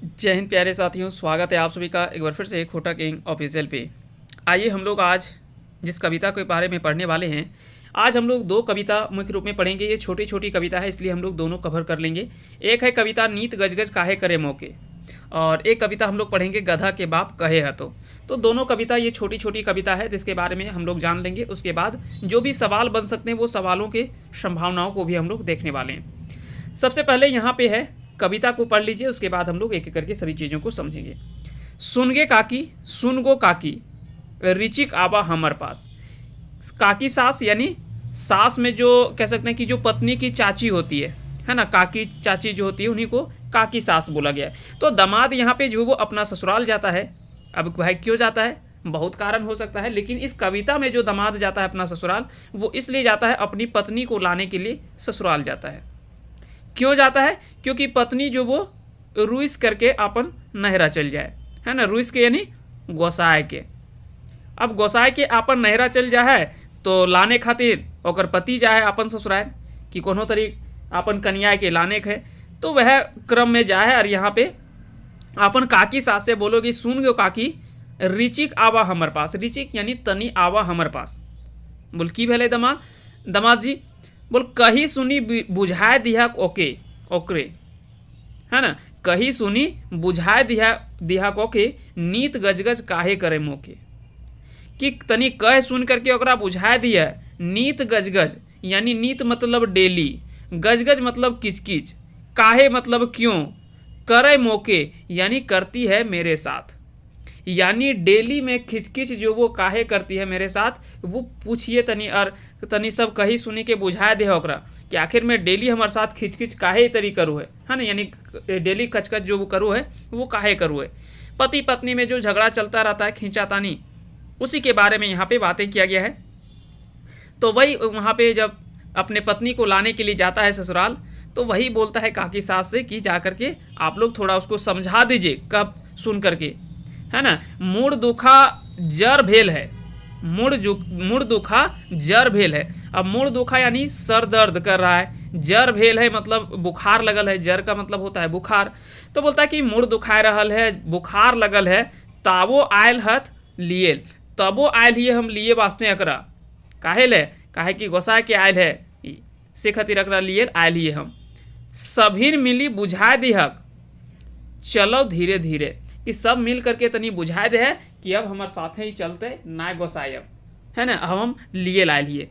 जय हिंद प्यारे साथियों, स्वागत है आप सभी का एक बार फिर से खोटा किंग ऑफिशियल पे। आइए हम लोग आज जिस कविता के बारे में पढ़ने वाले हैं, आज हम लोग दो कविता मुख्य रूप में पढ़ेंगे। ये छोटी छोटी कविता है, इसलिए हम लोग दोनों कवर कर लेंगे। एक है कविता नीत गजगज काहे करे मौके, और एक कविता हम लोग पढ़ेंगे गधा के बाप कहे हतो। तो दोनों कविता ये छोटी छोटी कविता है जिसके बारे में हम लोग जान लेंगे। उसके बाद जो भी सवाल बन सकते हैं वो सवालों के संभावनाओं को भी हम लोग देखने वाले हैं। सबसे पहले यहाँ पे है, कविता को पढ़ लीजिए, उसके बाद हम लोग एक एक करके सभी चीज़ों को समझेंगे। सुनगे काकी सुन गो काकी, रिचिक आबा हमर पास। काकी सास यानी सास में जो कह सकते हैं कि जो पत्नी की चाची होती है ना, काकी चाची जो होती है उन्हीं को काकी सास बोला गया है। तो दामाद यहाँ पे जो वो अपना ससुराल जाता है। अब भाई क्यों जाता है, बहुत कारण हो सकता है, लेकिन इस कविता में जो दामाद जाता है अपना ससुराल, वो इसलिए जाता है अपनी पत्नी को लाने के लिए ससुराल जाता है। क्यों जाता है? क्योंकि पत्नी जो वो रुइस करके अपन नहरा चल जाए, है ना, रुइस के यानी गोसाए के। अब गोसाए के अपन नहरा चल जाए तो लाने खातिर ओकर पति जाए अपन ससुराल कि कोनो तरीक अपन कन्या के लाने के, तो वह क्रम में जाए। और यहाँ पे अपन काकी सास से बोलोगी सुन गो काकी, रिचिक आवा हमर पास। रिचिक यानी तनी आवा हमर पास। बोल की भेले दमाद दमाद जी? बोल कही सुनी बुझाए दिया ओके ओकरे, है ना, कही सुनी बुझाए दिया ओके, नीत गजगज काहे करे मोके। कि तनी कह सुन करके ओकरा बुझाए दिया। नीत गजगज यानी नीत मतलब डेली, गजगज मतलब किचकिच, काहे मतलब क्यों, करे मौके यानी करती है मेरे साथ। यानी डेली में खिचखिच जो वो काहे करती है मेरे साथ, वो पूछिए तनी, और तनी सब कही सुनी के बुझाए दे ओकरा कि आखिर में डेली हमारे साथ खिचखिच काहे तरी करू है ना, यानी डेली कचकच जो वो करू है वो काहे करू है। पति पत्नी में जो झगड़ा चलता रहता है, खींचातानी, उसी के बारे में यहाँ पे बातें किया गया है। तो वही वहाँ पे जब अपने पत्नी को लाने के लिए जाता है ससुराल, तो वही बोलता है काकी सास से कि जा करके आप लोग थोड़ा उसको समझा दीजिए, कब सुन करके, है ना। मुड़ दुखा जर भेल है, मुड़ दुखा जर भेल है। अब मुड़ दुखा यानी सर दर्द कर रहा है, जर भेल है मतलब बुखार लगल है, जर का मतलब होता है बुखार। तो बोलता है कि मुड़ दुखाए रहल है, बुखार लगल है, ताबो आयल हथ लिए, तबो आयल ही हम लिए वास्ते अकरा, काहे ले, काहे कि गोसाए के आयल है से खातिर अकरा लिए आयल ही हम। सभिन मिली बुझाए दिहक, चलो धीरे धीरे, कि सब मिल करके तनी बुझाए दे है कि अब हमारे साथे ही चलते ना गोसाए, अब है ना, अब हम लिए लाए लिए।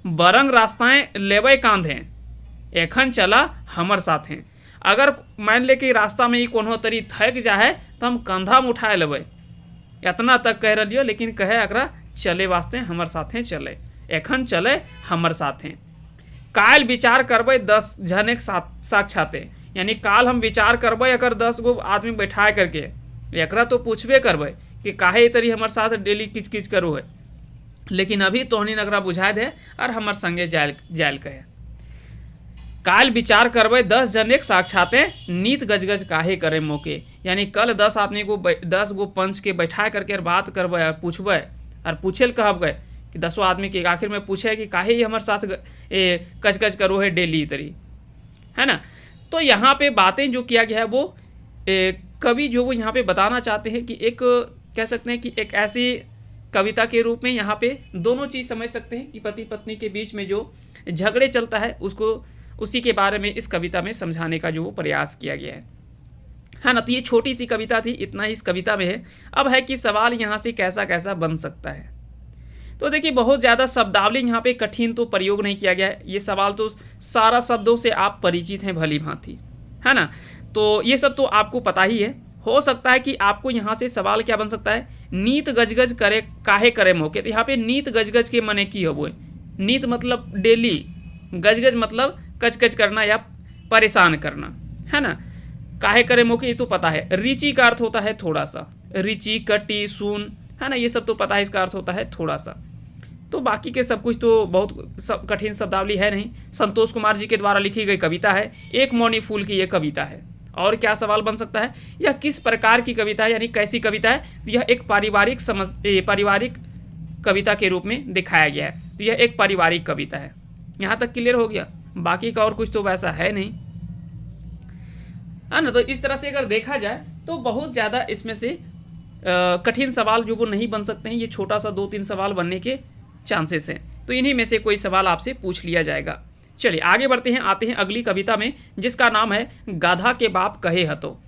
बरंग रास्ताएं लेवे कांधे, एखन चला हमर साथ हैं। अगर मान ले कि रास्ता में ही कोनो तरी थक जाए तो हम कंधा में उठाए लेवे, इतना तक कह रही हो, लेकिन कहे अकरा चले वास्ते हमर साथे चले, एखन चले हमर साथे। काल विचार करबे 10 जने साक्षाते, यानी काल हम विचार करबे अगर 10 गो आदमी बैठाए करके, एकरा तो पूछबे करबे कि काहे तरी हमारे साथ डेली किच किच करो है, लेकिन अभी तोहनी नगरा बुझाए दे और हमार संगे जायल कहे। काल विचार करबे 10 जने साक्षाते, नीत गजगज काहे करे मौके, यानी कल 10 आदमी को 10 गो पंच के बैठा करके बात करबे और पूछबे, और पूछे कहब गए कि 10 आदमी के आखिर में पूछे कि काहे ही हमारे साथ कच करो है डेली तरी, है ना। तो यहाँ पे बातें जो किया गया है वो कवि जो वो यहाँ पे बताना चाहते हैं कि एक कह सकते हैं कि एक ऐसी कविता के रूप में यहाँ पे दोनों चीज़ समझ सकते हैं कि पति पत्नी के बीच में जो झगड़े चलता है उसको, उसी के बारे में इस कविता में समझाने का जो वो प्रयास किया गया है ना। तो ये छोटी सी कविता थी, इतना ही इस कविता में है। अब है कि सवाल यहाँ से कैसा कैसा बन सकता है। तो देखिए बहुत ज़्यादा शब्दावली यहाँ पे कठिन तो प्रयोग नहीं किया गया है। ये सवाल तो सारा शब्दों से आप परिचित हैं भली भांति, है ना। तो ये सब तो आपको पता ही है। हो सकता है कि आपको यहाँ से सवाल क्या बन सकता है, नीत गजगज करे काहे करे मौके। तो यहाँ पे नीत गजगज के मने की हो, नीत मतलब डेली, गजगज मतलब कचकच करना या परेशान करना, है ना। काहे करे मौके ये तो पता है। रिची का अर्थ होता है थोड़ा सा, रिची कटी सुन, है ना, ये सब तो पता है इसका अर्थ होता है थोड़ा सा। तो बाकी के सब कुछ तो बहुत कठिन शब्दावली है नहीं। संतोष कुमार जी के द्वारा लिखी गई कविता है, एक मौनी फूल की ये कविता है। और क्या सवाल बन सकता है, यह किस प्रकार की कविता है, यानी कैसी कविता है। यह एक पारिवारिक कविता के रूप में दिखाया गया है। तो यह एक पारिवारिक कविता है। यहाँ तक क्लियर हो गया, बाकी का और कुछ तो वैसा है नहीं। है ना। तो इस तरह से अगर देखा जाए तो बहुत ज़्यादा इसमें से कठिन सवाल जो वो नहीं बन सकते हैं। ये छोटा सा 2-3 सवाल बनने के चांसेस हैं। तो इन्हीं में से कोई सवाल आपसे पूछ लिया जाएगा। चलिए आगे बढ़ते हैं, आते हैं अगली कविता में, जिसका नाम है गाधा के बाप कहे हतो।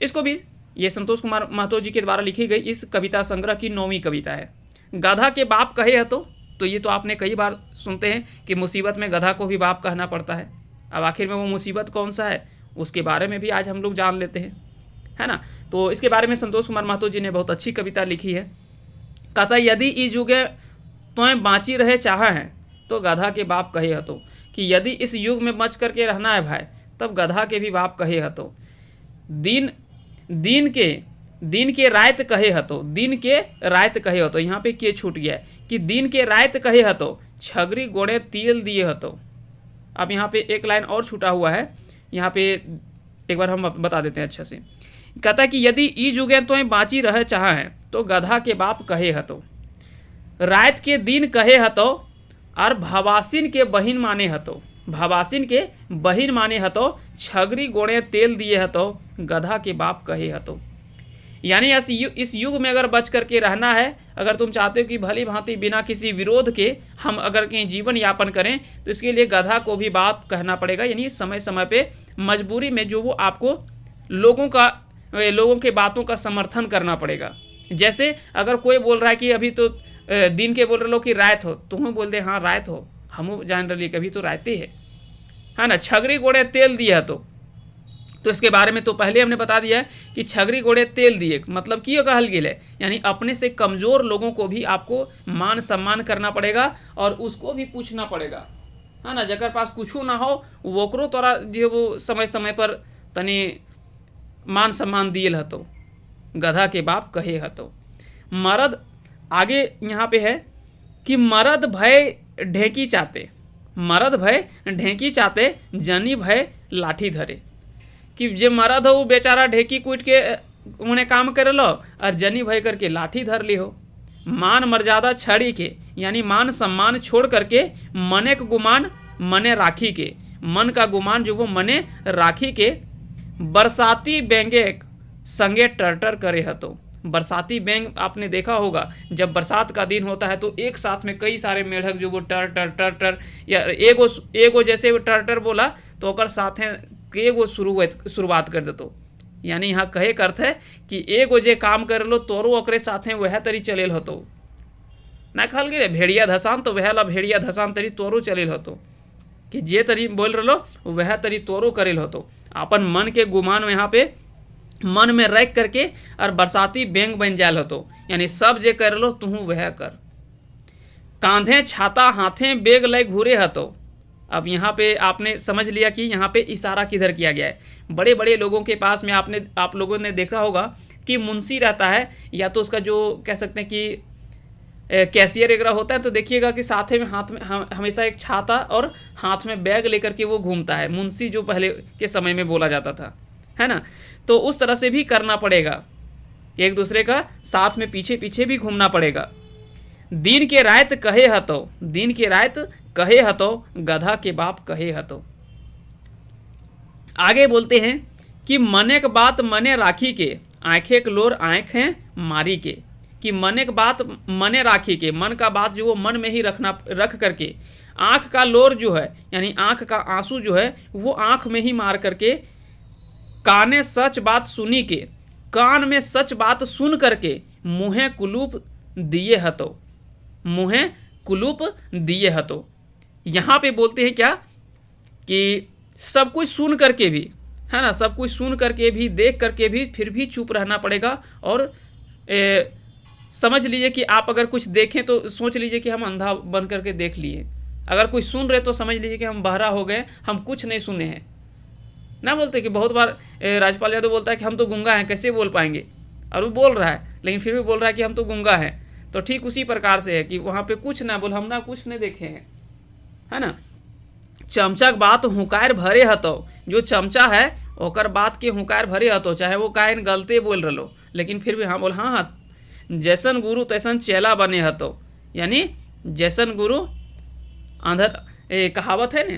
इसको भी ये संतोष कुमार महतो जी के द्वारा लिखी गई इस कविता संग्रह की 9वीं कविता है। गाधा के बाप कहे हतो, तो ये तो आपने कई बार सुनते हैं कि मुसीबत में गधा को भी बाप कहना पड़ता है। अब आखिर में वो मुसीबत कौन सा है, उसके बारे में भी आज हम लोग जान लेते हैं, है ना। तो इसके बारे में संतोष कुमार महतो जी ने बहुत अच्छी कविता लिखी है। कहता यदि इस युगे तोय बाँची रहे चाहा है तो गधा के बाप कहे हतो, कि यदि इस युग में बच करके रहना है भाई तब गधा के भी बाप कहे हतो। दिन के रात कहे हतो, दिन के रात कहे हतो, यहाँ पे के छूट गया है कि दिन के रात कहे हतो, छगरी गोड़े तिल दिए हतो। अब यहाँ पे एक लाइन और छूटा हुआ है, यहाँ पे एक बार हम बता देते हैं अच्छा से। कहता है कि यदि ई जुगे तो बाँची रह चाह है तो गधा के बाप कहे हतो, रात के दिन कहे हतो, और भवासिन के बहिन माने हतो, भवासिन के बहिन माने हतो, छगरी गोड़े तेल दिए हतो, गधा के बाप कहे हतो। यानी इस युग में अगर बच करके रहना है, अगर तुम चाहते हो कि भली भांति बिना किसी विरोध के हम अगर कहीं जीवन यापन करें, तो इसके लिए गधा को भी बाप कहना पड़ेगा। यानी समय समय पे मजबूरी में जो वो आपको लोगों के बातों का समर्थन करना पड़ेगा। जैसे अगर कोई बोल रहा है कि अभी तो दिन के बोल रहे लो कि रात हो, तुम बोल दे हाँ रात हो, हम जान रही कभी तो रात ही है ना। छगरी गोड़े तेल दिया तो इसके बारे में तो पहले हमने बता दिया है कि छगरी गोड़े तेल दिए मतलब कि कहल गेल है, यानी अपने से कमज़ोर लोगों को भी आपको मान सम्मान करना पड़ेगा और उसको भी पूछना पड़ेगा, है ना। जकर पास कुछ ना हो वोकरो तोरा जो वो समय समय पर तनी मान सम्मान दिए हतो, गधा के बाप कहे हतो। मर्द आगे यहाँ पे है कि मर्द भय ढेंकी चाहते, मर्द भय ढेंकी चाहते, जनी भय लाठी धरे, कि जे मर्द हो वो बेचारा ढेकी कूट के उन्हें काम कर लो और जनी भय करके लाठी धर ली हो। मान मर्यादा छड़ी के, यानी मान सम्मान छोड़ करके मने का गुमान मने राखी के, मन का गुमान जो वो मने राखी के, बरसाती बेंगे संगे टर्टर करे हतो। बरसाती बेंग आपने देखा होगा, जब बरसात का दिन होता है तो एक साथ में कई सारे मेढक जो वो टर टर टर टर या एगो जैसे वो टर टर बोला तो ओकर साथे एगो शुरुआत कर देतो। यानी यहाँ कहे का अर्थ है कि एगो जे काम कर लो तोरो ओकरे साथे वह तरी चलेल हतो। ना कहल गेले भेड़िया धसान तो वह ला भेड़िया धसान तरी तोरो चलेल हतो, कि जे तरी बोल रलो वह तरी तोरो करेल हतो। अपन मन के गुमान यहाँ पे मन में रख करके और बरसाती बेंग बन जाल हतो, यानी सब जे कर लो तुहू वह कर। कांधे छाता हाथे बेग लय घूरे हतो। अब यहाँ पे आपने समझ लिया कि यहाँ पे इशारा किधर किया गया है। बड़े बड़े लोगों के पास में आप लोगों ने देखा होगा कि मुंशी रहता है, या तो उसका जो कह सकते हैं कि कैशियर वगैरह होता है, तो देखिएगा कि साथ में हाथ में हमेशा एक छाता और हाथ में बैग लेकर के वो घूमता है। मुंशी जो पहले के समय में बोला जाता था, है ना। तो उस तरह से भी करना पड़ेगा, एक दूसरे का साथ में पीछे पीछे भी घूमना पड़ेगा। दिन के रात कहे हतो, दिन के रात कहे हतो, गधा के बाप कहे हतो। आगे बोलते हैं कि मने के बात मने राखी के, आंखें के लोर आंखें मारी के, कि मने के बात मने राखी के, मन का बात जो वो मन में ही रख करके, आंख का लोर जो है यानी आंख का आंसू जो है वो आंख में ही मार करके, काने सच बात सुनी के, कान में सच बात सुन करके, मुँहे कुलूप दिए हतो, मुँहे कुलूप दिए हतो। यहाँ पे बोलते हैं क्या कि सब कुछ सुन करके भी, है ना, सब कुछ सुन करके भी, देख करके भी, फिर भी चुप रहना पड़ेगा। और समझ लीजिए कि आप अगर कुछ देखें तो सोच लीजिए कि हम अंधा बन करके देख लिए, अगर कुछ सुन रहे तो समझ लीजिए कि हम बहरा हो गए, हम कुछ नहीं सुने हैं। ना बोलते कि बहुत बार राजपाल यादव बोलता है कि हम तो गूंगा हैं, कैसे बोल पाएंगे, और वो बोल रहा है लेकिन फिर भी बोल रहा है कि हम तो गूंगा हैं। तो ठीक उसी प्रकार से है कि वहाँ पे कुछ ना बोल, हम ना कुछ नहीं देखे हैं, है ना। चमचा के बात हुकार भरे हतो, जो चमचा है ओकर बात के हुकार भरे हतो, चाहे वो कायन गलते बोल रलो लेकिन फिर भी हाँ बोल, हाँ जैसन गुरु तैसन चेला बने हतो। यानी जैसन गुरु कहावत है ना,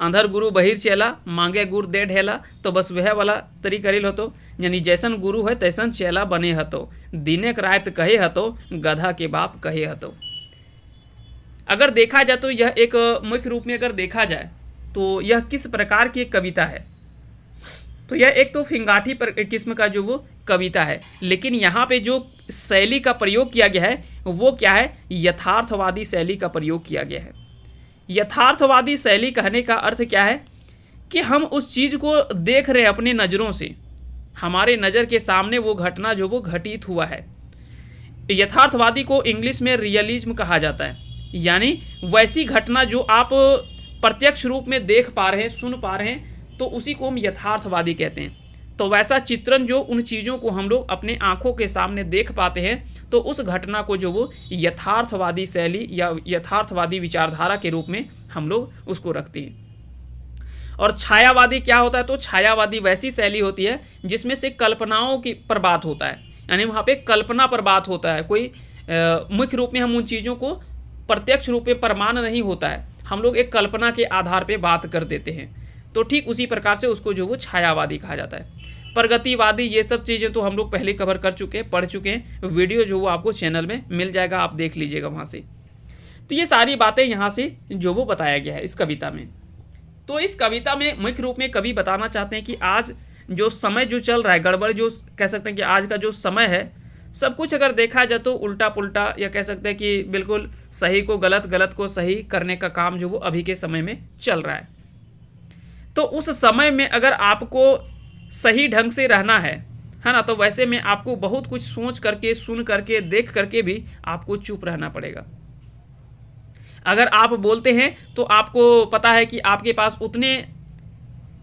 अंधर गुरु बहिर चेला, मांगे गुर दे ढेला। तो बस वह वाला तरी करेल हतो, यानी जैसन गुरु है तैसन चेला बने हतो, दिनेक रात कहे हतो, गधा के बाप कहे हतो। अगर देखा जाए तो यह एक मुख्य रूप में अगर देखा जाए तो यह किस प्रकार की एक कविता है, तो यह एक तो फिंगाठी किस्म का जो वो कविता है, लेकिन यहाँ पे जो शैली का प्रयोग किया गया है वो क्या है, यथार्थवादी शैली का प्रयोग किया गया है। यथार्थवादी शैली कहने का अर्थ क्या है कि हम उस चीज़ को देख रहे हैं अपने नज़रों से, हमारे नज़र के सामने वो घटना जो वो घटित हुआ है। यथार्थवादी को इंग्लिश में रियलिज्म कहा जाता है, यानी वैसी घटना जो आप प्रत्यक्ष रूप में देख पा रहे हैं, सुन पा रहे हैं, तो उसी को हम यथार्थवादी कहते हैं। तो वैसा चित्रण जो उन चीज़ों को हम लोग अपने आंखों के सामने देख पाते हैं, तो उस घटना को जो वो यथार्थवादी शैली या यथार्थवादी विचारधारा के रूप में हम लोग उसको रखते हैं। और छायावादी क्या होता है, तो छायावादी वैसी शैली होती है जिसमें से कल्पनाओं की पर बात होता है, यानी वहाँ पे कल्पना पर बात होता है। कोई मुख्य रूप में हम उन चीज़ों को प्रत्यक्ष रूप में प्रमाण नहीं होता है, हम लोग एक कल्पना के आधार पे बात कर देते हैं। तो ठीक उसी प्रकार से उसको जो वो छायावादी कहा जाता है। प्रगतिवादी, ये सब चीज़ें तो हम लोग पहले कवर कर चुके हैं, पढ़ चुके हैं। वीडियो जो वो आपको चैनल में मिल जाएगा, आप देख लीजिएगा वहाँ से। तो ये सारी बातें यहाँ से जो वो बताया गया है इस कविता में। तो इस कविता में मुख्य रूप में कवि बताना चाहते हैं कि आज जो समय जो चल रहा है, गड़बड़ जो कह सकते हैं कि आज का जो समय है, सब कुछ अगर देखा जाए तो उल्टा पुल्टा, या कह सकते हैं कि बिल्कुल सही को गलत, गलत को सही करने का काम जो वो अभी के समय में चल रहा है। तो उस समय में अगर आपको सही ढंग से रहना है ना, तो वैसे में आपको बहुत कुछ सोच करके, सुन करके, देख करके भी आपको चुप रहना पड़ेगा। अगर आप बोलते हैं तो आपको पता है कि आपके पास उतने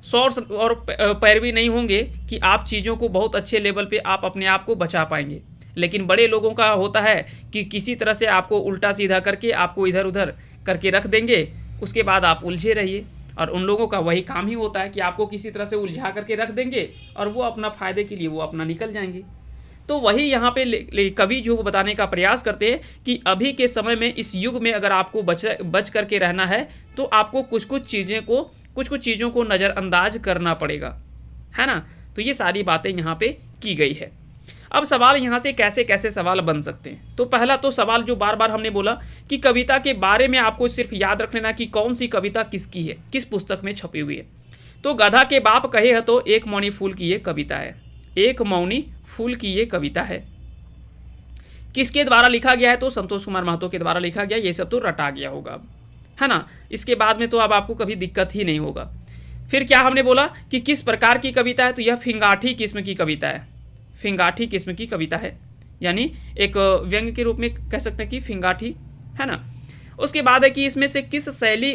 सोर्स और पैरवी नहीं होंगे कि आप चीज़ों को बहुत अच्छे लेवल पे आप अपने आप को बचा पाएंगे। लेकिन बड़े लोगों का होता है कि किसी तरह से आपको उल्टा सीधा करके आपको इधर उधर करके रख देंगे, उसके बाद आप उलझे रहिए। और उन लोगों का वही काम ही होता है कि आपको किसी तरह से उलझा करके रख देंगे और वो अपना फ़ायदे के लिए वो अपना निकल जाएंगे। तो वही यहाँ पे कवि जो बताने का प्रयास करते हैं कि अभी के समय में, इस युग में अगर आपको बच करके रहना है तो आपको कुछ कुछ चीज़ों को नज़रअंदाज करना पड़ेगा, है ना। तो ये सारी बातें यहाँ पे की गई है। अब सवाल यहाँ से कैसे कैसे सवाल बन सकते हैं। तो पहला तो सवाल जो बार बार हमने बोला कि कविता के बारे में आपको सिर्फ याद रख लेना कि कौन सी कविता किसकी है, किस पुस्तक में छपी हुई है। तो गधा के बाप कहे है तो एक मौनी फूल की ये कविता है, एक मौनी फूल की ये कविता है। किसके द्वारा लिखा गया है, तो संतोष कुमार महतो के द्वारा लिखा गया। ये सब तो रटा गया होगा अब, है ना। इसके बाद में तो अब आपको कभी दिक्कत ही नहीं होगा। फिर क्या हमने बोला कि किस प्रकार की कविता है, तो यह फिंगाठी किस्म की कविता है। फिंगाठी किस्म की कविता है, यानी एक व्यंग्य के रूप में कह सकते हैं कि फिंगाठी, है ना। उसके बाद है कि इसमें से किस शैली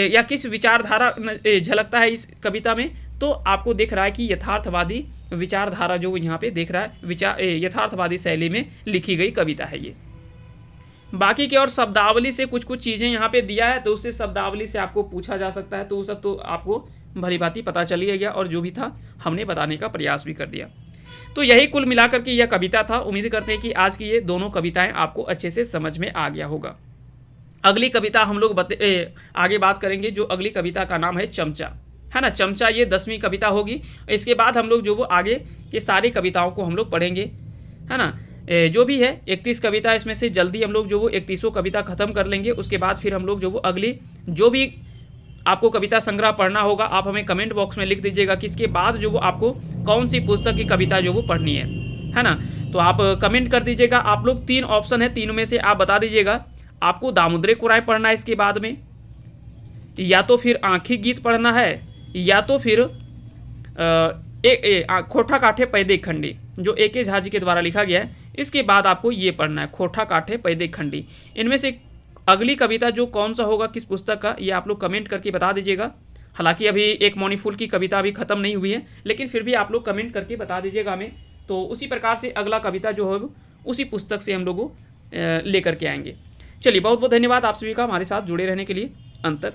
या किस विचारधारा झलकता है इस कविता में, तो आपको दिख रहा है कि यथार्थवादी विचारधारा जो यहाँ पे देख रहा है, यथार्थवादी शैली में लिखी गई कविता है ये। बाकी के और शब्दावली से कुछ कुछ चीज़ें यहाँ पे दिया है, तो उससे शब्दावली से आपको पूछा जा सकता है, तो वो सब तो आपको भली भांति पता चल ही गया, और जो भी था हमने बताने का प्रयास भी कर दिया। तो यही कुल मिलाकर के यह कविता था। उम्मीद करते हैं कि आज की ये दोनों कविताएं आपको अच्छे से समझ में आ गया होगा। अगली कविता हम लोग आगे बात करेंगे। जो अगली कविता का नाम है चमचा, है ना। चमचा ये 10वीं कविता होगी। इसके बाद हम लोग जो वो आगे के सारी कविताओं को हम लोग पढ़ेंगे, है ना। जो भी है 31 कविता, इसमें से जल्दी हम लोग जो वो 31 कविता ख़त्म कर लेंगे। उसके बाद फिर हम लोग जो वो अगली जो भी आपको कविता संग्रह पढ़ना होगा, आप हमें कमेंट बॉक्स में लिख दीजिएगा कि इसके बाद जो वो आपको कौन सी पुस्तक की कविता जो वो पढ़नी है ना। तो आप कमेंट कर दीजिएगा। आप लोग 3 ऑप्शन है, तीनों में से आप बता दीजिएगा आपको दामोदर कुराय पढ़ना है इसके बाद में, या तो फिर आँखी गीत पढ़ना है, या तो फिर खोठा काठे पैदे खंडी जो A.K. झा जी के द्वारा लिखा गया है। इसके बाद आपको ये पढ़ना है खोठा काठे पैदे खंडी। इनमें से अगली कविता जो कौन सा होगा, किस पुस्तक का, ये आप लोग कमेंट करके बता दीजिएगा। हालांकि अभी एक मौनी फूल की कविता अभी ख़त्म नहीं हुई है, लेकिन फिर भी आप लोग कमेंट करके बता दीजिएगा हमें। तो उसी प्रकार से अगला कविता जो है उसी पुस्तक से हम लोग लेकर के आएंगे। चलिए, बहुत बहुत धन्यवाद आप सभी का हमारे साथ जुड़े रहने के लिए अंत तक।